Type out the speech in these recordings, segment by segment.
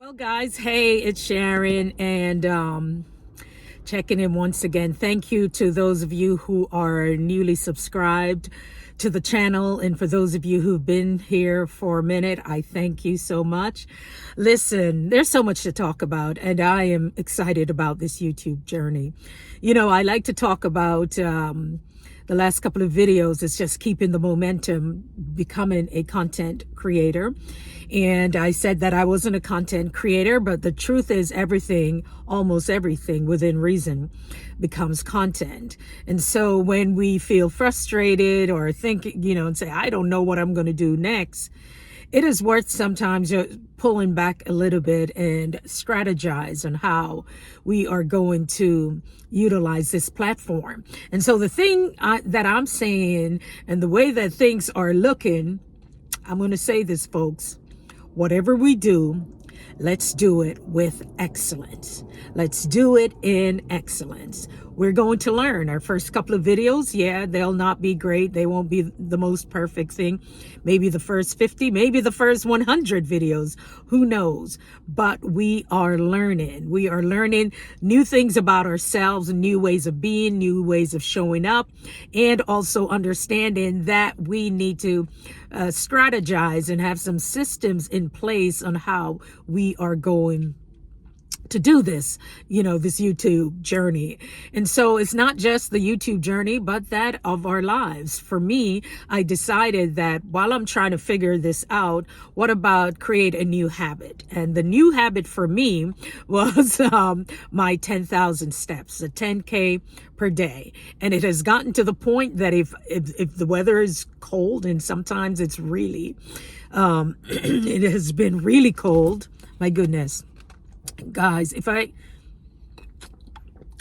Well, guys, hey, it's Sharon, and checking in once again. Thank you to those of you who are newly subscribed to the channel, and for those of you who've been here for a minute, I thank you so much. Listen, there's so much to talk about, and I am excited about this YouTube journey. You know, I like to talk about the last couple of videos is just keeping the momentum, becoming a content creator. And I said that I wasn't a content creator, but the truth is everything, almost everything within reason becomes content. And so when we feel frustrated or think, and say, I don't know what I'm going to do next, it is worth sometimes pulling back a little bit and strategize on how we are going to utilize this platform. And so the thing that I'm saying and the way that things are looking, I'm going to say this, folks, whatever we do, let's do it with excellence. Let's do it in excellence. We're going to learn. Our first couple of videos, yeah, they'll not be great. They won't be the most perfect thing. Maybe the first 50, maybe the first 100 videos. Who knows? But we are learning. We are learning new things about ourselves, new ways of being, new ways of showing up, and also understanding that we need to strategize and have some systems in place on how we are going to do this, this YouTube journey. And so it's not just the YouTube journey, but that of our lives. For me, I decided that while I'm trying to figure this out, what about create a new habit? And the new habit for me was my 10,000 steps, the 10K per day. And it has gotten to the point that if the weather is cold, and sometimes it's really, it has been really cold, my goodness. Guys,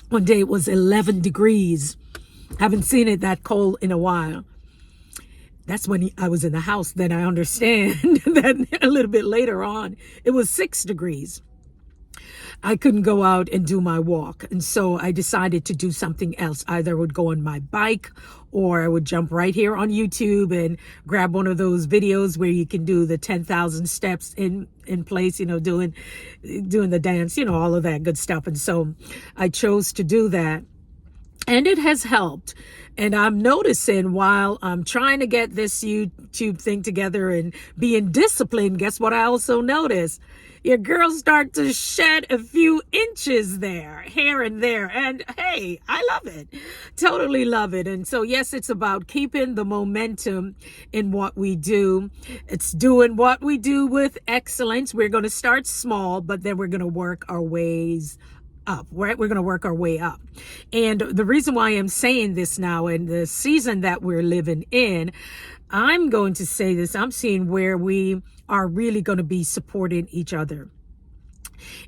one day it was 11 degrees. Haven't seen it that cold in a while. That's when I was in the house. Then I understand that a little bit later on, it was 6 degrees. I couldn't go out and do my walk. And so I decided to do something else. Either I would go on my bike or I would jump right here on YouTube and grab one of those videos where you can do the 10,000 steps in place, doing the dance, all of that good stuff. And so I chose to do that. And it has helped. And I'm noticing while I'm trying to get this YouTube thing together and being disciplined, guess what I also noticed? Your girl start to shed a few inches there, here and there. And hey, I love it. Totally love it. And so, yes, it's about keeping the momentum in what we do. It's doing what we do with excellence. We're going to start small, but then we're going to work our ways up, right? We're going to work our way up. And the reason why I'm saying this now in the season that we're living in, I'm going to say this, I'm seeing where we are really going to be supporting each other.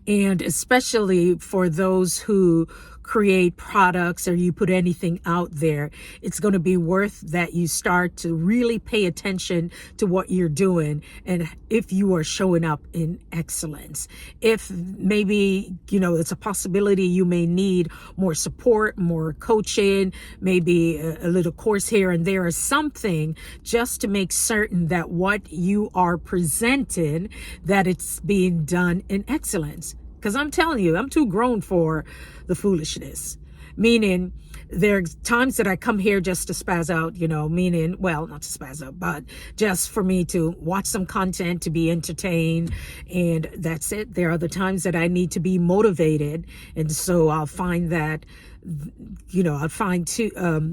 And especially for those who create products or you put anything out there, it's going to be worth that you start to really pay attention to what you're doing and if you are showing up in excellence. If maybe, it's a possibility you may need more support, more coaching, maybe a little course here and there or something, just to make certain that what you are presenting, that it's being done in excellence. Because I'm telling you, I'm too grown for the foolishness. Meaning, there's times that I come here just to spaz out, meaning, well, not to spaz out, but just for me to watch some content, to be entertained, and that's it. There are the times that I need to be motivated, and so I'll find that, I'll find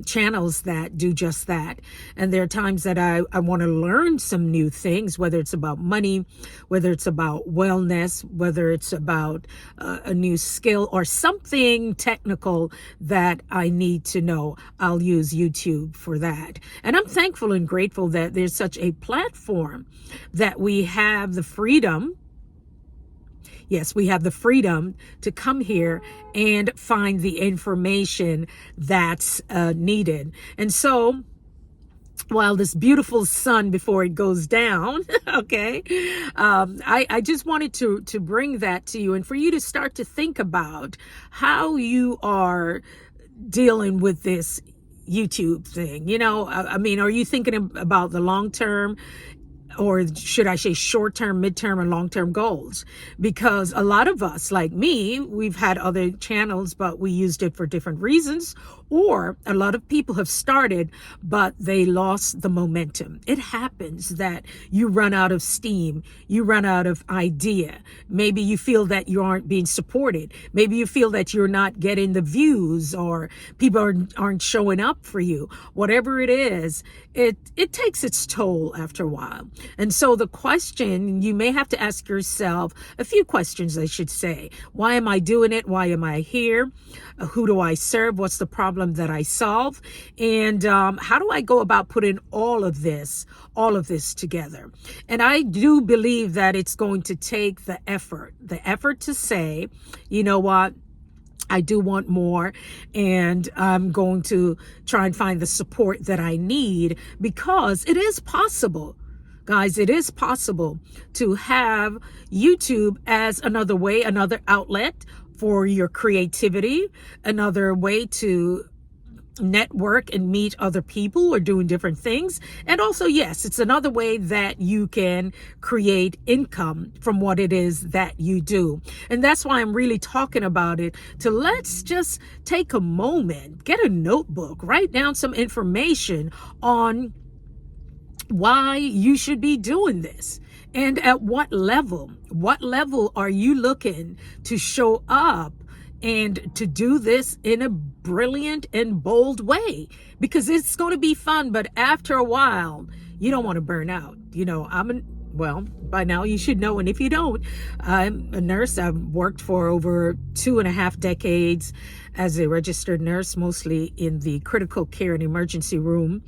channels that do just that. And there are times that I want to learn some new things, whether it's about money, whether it's about wellness, whether it's about a new skill or something technical that I need to know. I'll use YouTube for that. And I'm thankful and grateful that there's such a platform that we have the freedom. Yes, we have the freedom to come here and find the information that's needed. And so while this beautiful sun before it goes down, okay, I just wanted to bring that to you and for you to start to think about how you are dealing with this YouTube thing. I mean, are you thinking about the long term? or should I say short-term, mid-term, and long-term goals? Because a lot of us, like me, we've had other channels, but we used it for different reasons. Or a lot of people have started, but they lost the momentum. It happens that you run out of steam, you run out of idea. Maybe you feel that you aren't being supported. Maybe you feel that you're not getting the views, or people aren't showing up for you. Whatever it is, it takes its toll after a while. And so the question, you may have to ask yourself a few questions, I should say. Why am I doing it? Why am I here? Who do I serve? What's the problem that I solve? And how do I go about putting all of this together? And I do believe that it's going to take the effort to say, you know what? I do want more, and I'm going to try and find the support that I need, because it is possible. Guys, it is possible to have YouTube as another way, another outlet for your creativity, another way to network and meet other people who are doing different things. And also, yes, it's another way that you can create income from what it is that you do. And that's why I'm really talking about it, to let's just take a moment, get a notebook, write down some information on why you should be doing this. And at what level are you looking to show up and to do this in a brilliant and bold way? Because it's going to be fun, but after a while, you don't want to burn out. You know, well, by now you should know. And if you don't, I'm a nurse. I've worked for over 2.5 decades as a registered nurse, mostly in the critical care and emergency room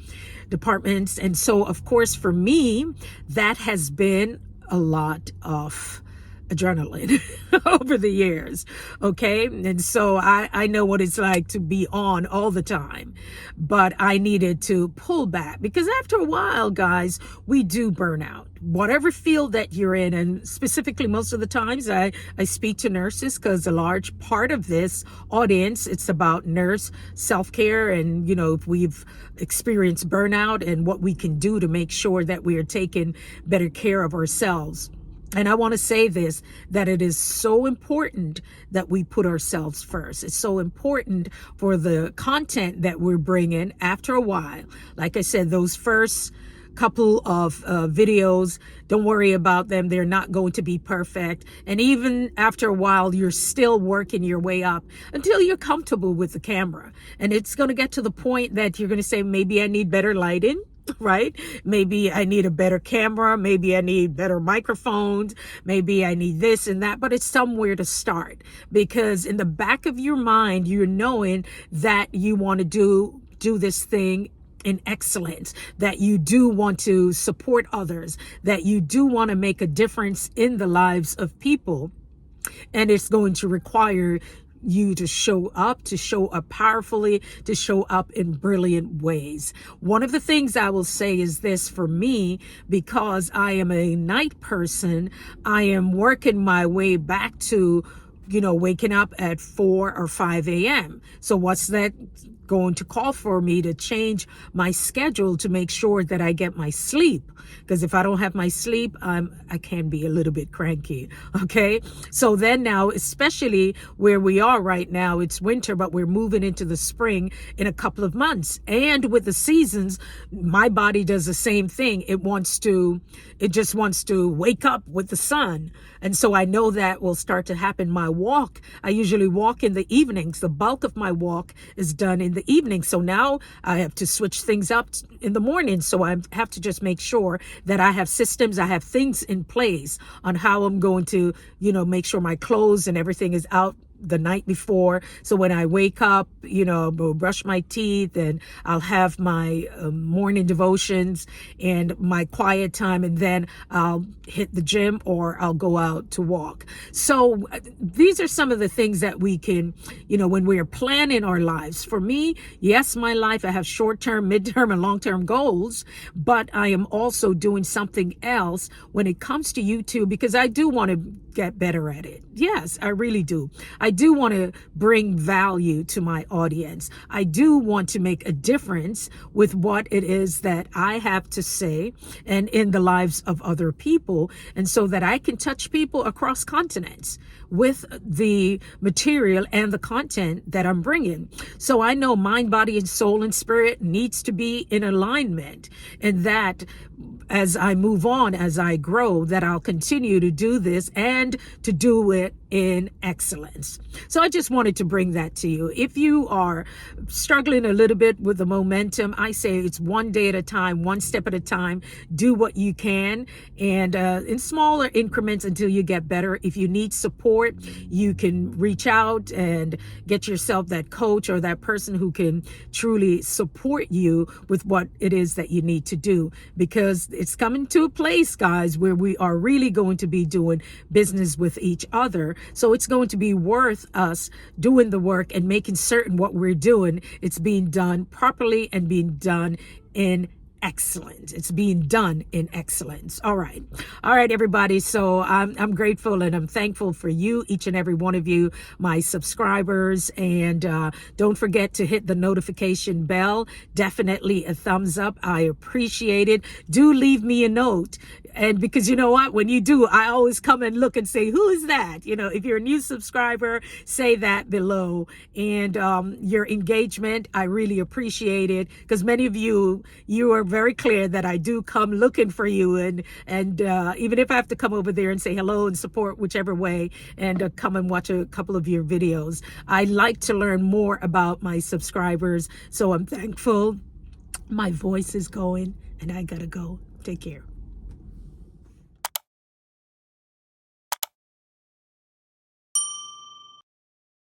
departments. And so, of course, for me, that has been a lot of adrenaline over the years. Okay. And so I know what it's like to be on all the time, but I needed to pull back, because after a while, guys, we do burn out. Whatever field that you're in, and specifically most of the times I speak to nurses, because a large part of this audience, it's about nurse self-care, and you know, if we've experienced burnout and what we can do to make sure that we are taking better care of ourselves. And I want to say this, that it is so important that we put ourselves first. It's so important for the content that we're bringing after a while. Like I said, those first couple of videos, don't worry about them. They're not going to be perfect. And even after a while, you're still working your way up until you're comfortable with the camera. And it's going to get to the point that you're going to say, maybe I need better lighting. Right? Maybe I need a better camera. Maybe I need better microphones. Maybe I need this and that, but it's somewhere to start, because in the back of your mind, you're knowing that you want to do this thing in excellence, that you do want to support others, that you do want to make a difference in the lives of people. And it's going to require you to show up powerfully, to show up in brilliant ways. One of the things I will say is this: for me, because I am a night person, I am working my way back to, waking up at 4 or 5 a.m. So what's that going to call for me to change my schedule to make sure that I get my sleep? Because if I don't have my sleep, I can be a little bit cranky. Okay. So then now, especially where we are right now, it's winter, but we're moving into the spring in a couple of months. And with the seasons, my body does the same thing. It just wants to wake up with the sun. And so I know that will start to happen. My walk, I usually walk in the evenings. The bulk of my walk is done in the evening. So now I have to switch things up in the morning. So I have to just make sure that I have systems, I have things in place on how I'm going to, make sure my clothes and everything is out the night before. So when I wake up, I'll brush my teeth, and I'll have my morning devotions and my quiet time, and then I'll hit the gym or I'll go out to walk. So these are some of the things that we can, when we are planning our lives. For me, yes, my life, I have short-term, mid-term, and long-term goals, but I am also doing something else when it comes to YouTube, because I do want to get better at it. Yes, I really do. I do want to bring value to my audience. I do want to make a difference with what it is that I have to say and in the lives of other people, and so that I can touch people across continents with the material and the content that I'm bringing. So I know mind, body, and soul and spirit needs to be in alignment, and that as I move on, as I grow, that I'll continue to do this and to do it in excellence. So I just wanted to bring that to you. If you are struggling a little bit with the momentum, I say it's one day at a time, one step at a time. Do what you can, and in smaller increments until you get better. If you need support, you can reach out and get yourself that coach or that person who can truly support you with what it is that you need to do, because it's coming to a place, guys, where we are really going to be doing business with each other. So it's going to be worth us doing the work and making certain what we're doing, it's being done properly and being done in excellence. It's being done in excellence. All right, everybody. So I'm grateful and I'm thankful for you, each and every one of you, my subscribers. And don't forget to hit the notification bell. Definitely a thumbs up. I appreciate it. Do leave me a note. And because you know what, when you do, I always come and look and say, who is that? You know, if you're a new subscriber, say that below. And your engagement, I really appreciate it, because many of you are very clear that I do come looking for you. And even if I have to come over there and say hello and support whichever way, and come and watch a couple of your videos, I like to learn more about my subscribers. So I'm thankful. My voice is going and I gotta go. Take care.